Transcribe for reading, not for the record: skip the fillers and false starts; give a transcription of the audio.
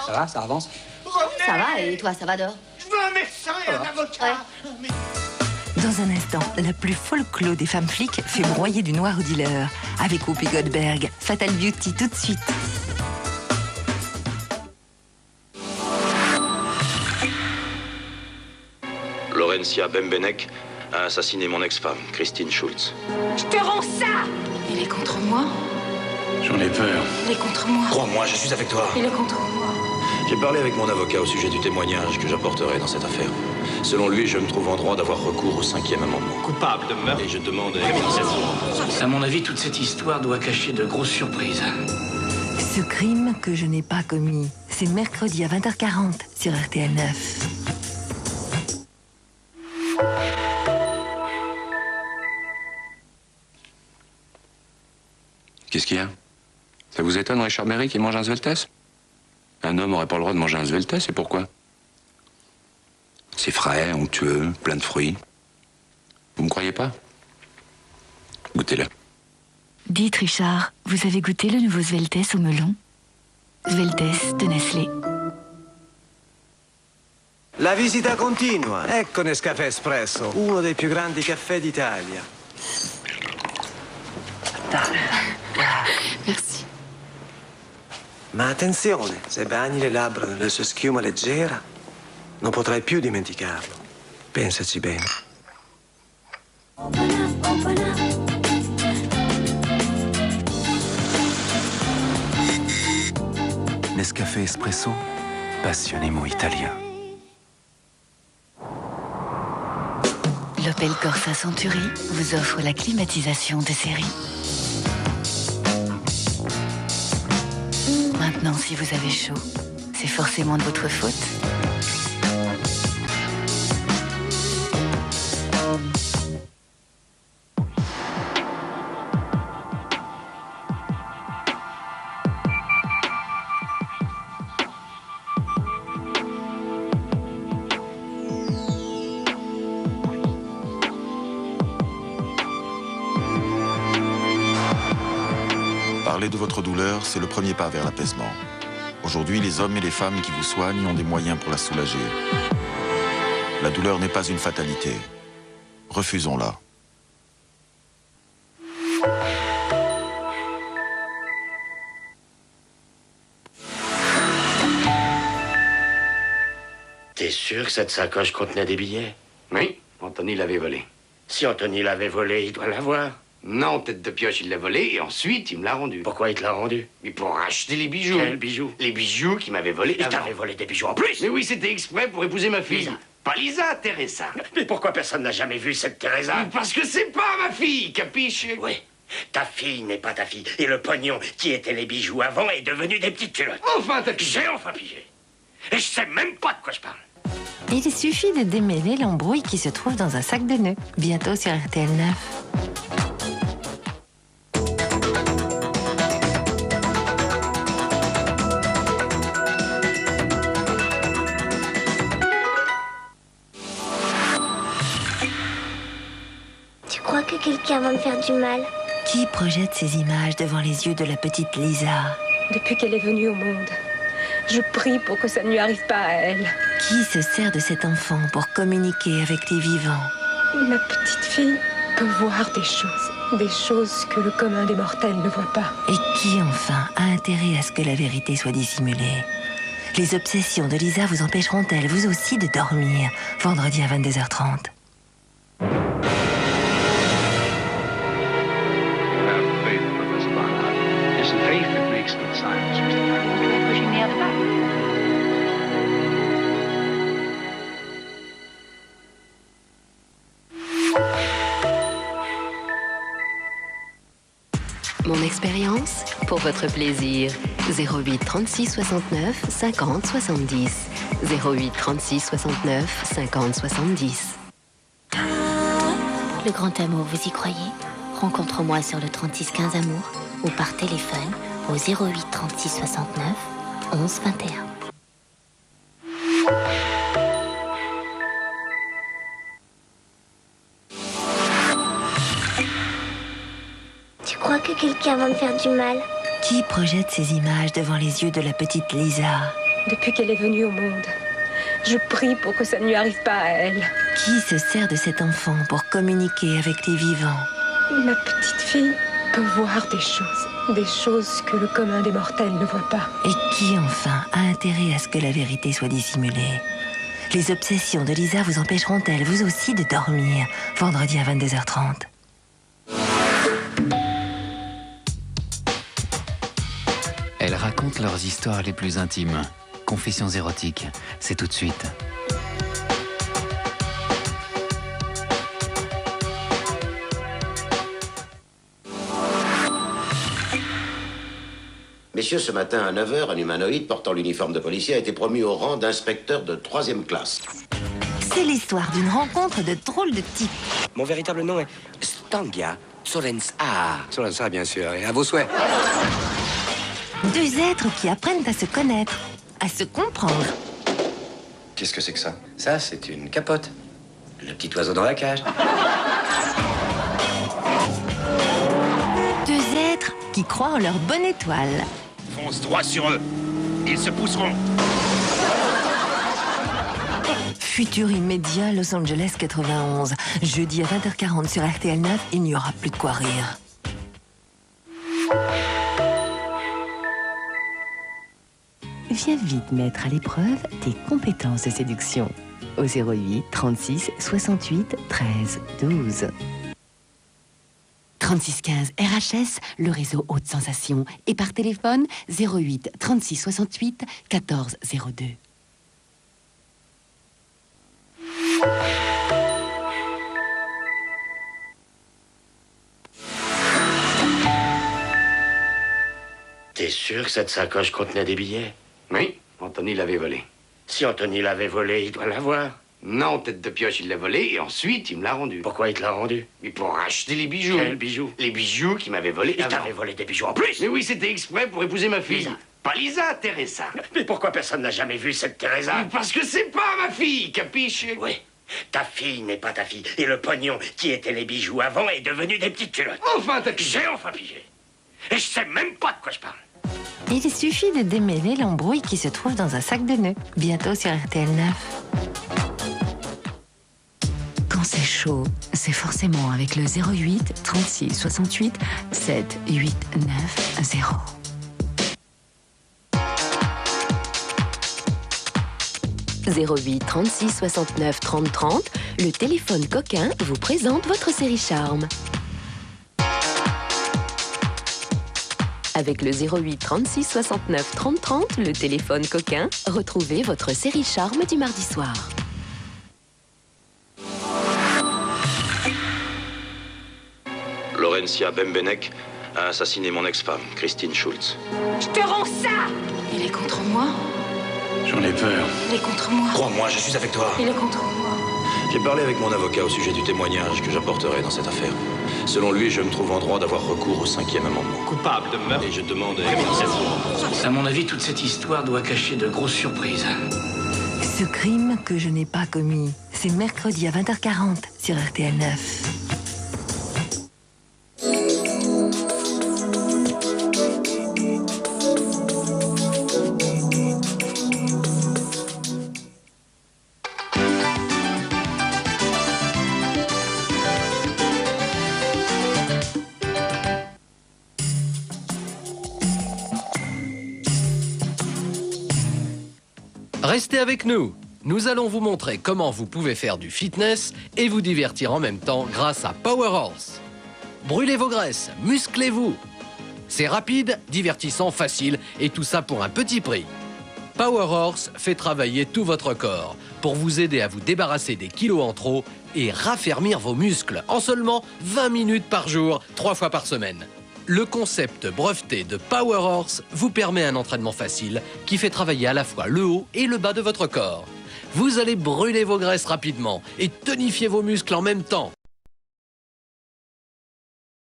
Ça va, ça avance? Ça va, et toi, ça va dehors? Je veux un médecin et un avocat. Ouais. Dans un instant, la plus folle clos des femmes flics fait broyer du noir au dealer. Avec Whoopi Goldberg, Fatal Beauty tout de suite. Laurencia Bembenek a assassiné mon ex-femme, Christine Schultz. Je te rends ça! Il est contre moi. J'en ai peur. Il est contre moi. Crois-moi, je suis avec toi. Il est contre moi. J'ai parlé avec mon avocat au sujet du témoignage que j'apporterai dans cette affaire. Selon lui, je me trouve en droit d'avoir recours au 5e amendement. Coupable de meurtre. Et je demande À mon avis, toute cette histoire doit cacher de grosses surprises. Ce crime que je n'ai pas commis, c'est mercredi à 20h40 sur RTL 9. Qu'est-ce qu'il y a? Ça vous étonne, Richard Berry, qui mange un Sveltes? Un homme n'aurait pas le droit de manger un Sveltes, et pourquoi? C'est frais, onctueux, plein de fruits. Vous me croyez pas? Goûtez-le. Dites, Richard, vous avez goûté le nouveau Sveltes au melon? Sveltes de Nestlé. La visita continua. Ecco Nescafé Espresso, uno dei più grandi caffè d'Italia. Merci. Ma attenzione, se bagni le labbra nella sua schiuma leggera, non potrai più dimenticarlo. Pensaci bene. Nescafé Espresso, passionnément italien. L'Opel Corsa Century vous offre la climatisation de série. Maintenant, si vous avez chaud, c'est forcément de votre faute. Parler de votre douleur, c'est le premier pas vers l'apaisement. Aujourd'hui, les hommes et les femmes qui vous soignent ont des moyens pour la soulager. La douleur n'est pas une fatalité. Refusons-la. T'es sûr que cette sacoche contenait des billets? Oui, Anthony l'avait volé. Si Anthony l'avait volé, il doit l'avoir. Non, tête de pioche, il l'a volé et ensuite il me l'a rendu. Pourquoi il te l'a rendu? Mais pour acheter les bijoux. Quels bijoux? Les bijoux qu'il m'avait volés Il avant. t'avait volé des bijoux en plus? Mais oui, c'était exprès pour épouser ma fille. Lisa. Pas Lisa, Teresa. Mais pourquoi personne n'a jamais vu cette Teresa? Parce que c'est pas ma fille, capiche? Oui. Ta fille n'est pas ta fille. Et le pognon qui était les bijoux avant est devenu des petites culottes. Enfin, t'as pigé. J'ai enfin pigé. Et je sais même pas de quoi je parle. Il suffit de démêler l'embrouille qui se trouve dans un sac de nœuds. Bientôt sur RTL 9. Tu crois que quelqu'un va me faire du mal? Qui projette ces images devant les yeux de la petite Lisa? Depuis qu'elle est venue au monde, je prie pour que ça ne lui arrive pas à elle. Qui se sert de cet enfant pour communiquer avec les vivants? Ma petite fille peut voir des choses que le commun des mortels ne voit pas. Et qui, enfin, a intérêt à ce que la vérité soit dissimulée? Les obsessions de Lisa vous empêcheront-elles, vous aussi, de dormir? Vendredi à 22h30. Mon expérience pour votre plaisir. 08 36 69 50 70. 08 36 69 50 70. Le grand amour, vous y croyez? Rencontre-moi sur le 36 15 Amour ou par téléphone au 08 36 69 11 21. Tu crois que quelqu'un va me faire du mal? Qui projette ces images devant les yeux de la petite Lisa? depuis qu'elle est venue au monde. Je prie pour que ça ne lui arrive pas à elle. Qui se sert de cet enfant pour communiquer avec les vivants? Ma petite fille peut voir des choses que le commun des mortels ne voit pas. Et qui, enfin, a intérêt à ce que la vérité soit dissimulée? Les obsessions de Lisa vous empêcheront-elles, vous aussi, de dormir, vendredi à 22h30? Elles racontent leurs histoires les plus intimes. Confessions érotiques, c'est tout de suite. Messieurs, ce matin à 9h, un humanoïde portant l'uniforme de policier a été promu au rang d'inspecteur de 3e classe. C'est l'histoire d'une rencontre de drôles de types. Mon véritable nom est Stangia Sorensa. Sorensa, bien sûr, et à vos souhaits. Deux êtres qui apprennent à se connaître, à se comprendre. Qu'est-ce que c'est que ça? Ça, c'est une capote. Le petit oiseau dans la cage. Deux êtres qui croient en leur bonne étoile. Fonce droit sur eux. Ils se pousseront. Futur immédiat, Los Angeles 91. Jeudi à 20h40 sur RTL 9, il n'y aura plus de quoi rire. Viens vite mettre à l'épreuve tes compétences de séduction. Au 08 36 68 13 12. 3615 RHS, le réseau Haute Sensation. Et par téléphone, 08 36 68 14 02. T'es sûr que cette sacoche contenait des billets? Oui, Anthony l'avait volé. Si Anthony l'avait volé, il doit l'avoir. Non, tête de pioche, il l'a volé et ensuite il me l'a rendu. Pourquoi il te l'a rendu? Mais pour acheter les bijoux. Quels bijoux? Les bijoux qu'il m'avait volés. Il t'avait volé des bijoux en plus? Mais oui, c'était exprès pour épouser ma fille. Lisa. Pas Lisa, Teresa. Mais pourquoi personne n'a jamais vu cette Teresa? Parce que c'est pas ma fille, capiche? Oui. Ta fille n'est pas ta fille. Et le pognon qui était les bijoux avant est devenu des petites culottes. Enfin, t'as pigé. J'ai enfin pigé. Et je sais même pas de quoi je parle. Il suffit de démêler l'embrouille qui se trouve dans un sac de nœuds. Bientôt sur RTL 9. Quand c'est chaud, c'est forcément avec le 08 36 68 7 8 9 0. « 08 36 69 30 30, le téléphone coquin vous présente votre série Charme. Avec le 08 36 69 30 30, le téléphone coquin, retrouvez votre série Charme du mardi soir. Laurencia Bembenek a assassiné mon ex-femme, Christine Schultz. Je te rends ça! Il est contre moi. J'en ai peur. Il est contre moi. Crois-moi, je suis avec toi. Il est contre moi. J'ai parlé avec mon avocat au sujet du témoignage que j'apporterai dans cette affaire. Selon lui, je me trouve en droit d'avoir recours au 5e amendement. Coupable de meurtre. Et je demande... À mon avis, toute cette histoire doit cacher de grosses surprises. Ce crime que je n'ai pas commis, c'est mercredi à 20h40 sur RTL 9. Restez avec nous. Nous allons vous montrer comment vous pouvez faire du fitness et vous divertir en même temps grâce à Power Horse. Brûlez vos graisses, musclez-vous. C'est rapide, divertissant, facile et tout ça pour un petit prix. Power Horse fait travailler tout votre corps pour vous aider à vous débarrasser des kilos en trop et raffermir vos muscles en seulement 20 minutes par jour, 3 fois par semaine. Le concept breveté de Power Horse vous permet un entraînement facile qui fait travailler à la fois le haut et le bas de votre corps. Vous allez brûler vos graisses rapidement et tonifier vos muscles en même temps.